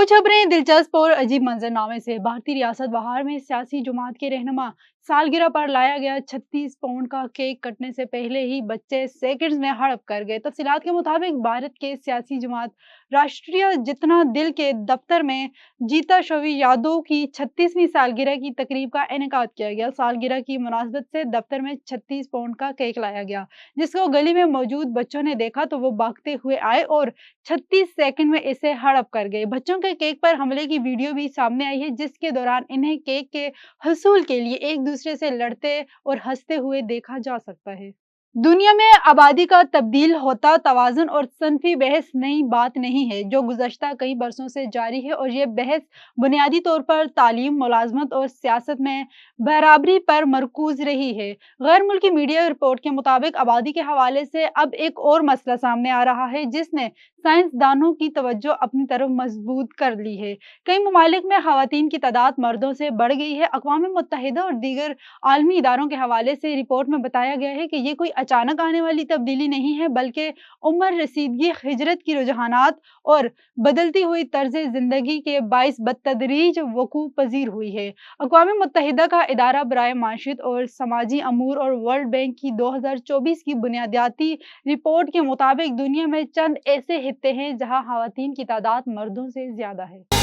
कुछ खबरें दिलचस्प और अजीब मंजरनामे से। भारतीय रियासत बहार में सियासी जमात के रहनुमा सालगिरह पर लाया गया 36 पाउंड का केक कटने से पहले ही बच्चे सेकंड्स में हड़प कर गए। तफसीलात के मुताबिक भारत के सियासी जमात राष्ट्रीय जितना दिल के दफ्तर में जीता शवी यादव की 36वीं सालगिरह की तकरीब का इनेकाद किया गया। सालगिरह की मुनासबत से दफ्तर में 36 पाउंड का केक लाया गया, जिसको गली में मौजूद बच्चों ने देखा तो वो भागते हुए आए और 36 सेकंड में इसे हड़प कर गए। बच्चों के केक पर हमले की वीडियो भी सामने आई है, जिसके दौरान इन्हें केक के हसूल के लिए एक दूसरे से लड़ते और हंसते हुए देखा जा सकता है। दुनिया में आबादी का तब्दील होता तवाज़ुन और सनफी बहस नई बात नहीं है, जो गुज़श्ता कई बरसों से जारी है, और ये बहस बुनियादी तौर पर तालीम, मुलाजमत और सियासत में बराबरी पर मरकूज रही है। गैर मुल्की मीडिया रिपोर्ट के मुताबिक आबादी के हवाले से अब एक और मसला सामने आ रहा है, जिसने साइंसदानों की तवज्जो अपनी तरफ मजबूत कर ली है। कई ममालिक में खवातीन की तादाद मर्दों से बढ़ गई है। अक़वाम मुत्तहिदा और दीगर आलमी इदारों के हवाले से रिपोर्ट में बताया गया है कि ये कोई अचानक आने वाली तब्दीली नहीं है, बल्कि उम्र रसीदगी, हिजरत की रुझानात और बदलती हुई तर्ज जिंदगी के बाइस बतदरीज वकूअ पजीर हुई है। अक़वाम मुत्तहिदा का इदारा बराए माशियत और समाजी अमूर और वर्ल्ड बैंक की 2024 की बुनियादी रिपोर्ट के मुताबिक दुनिया में चंद ऐसे हिस्से हैं जहां खवातीन की तादाद मर्दों से ज्यादा है।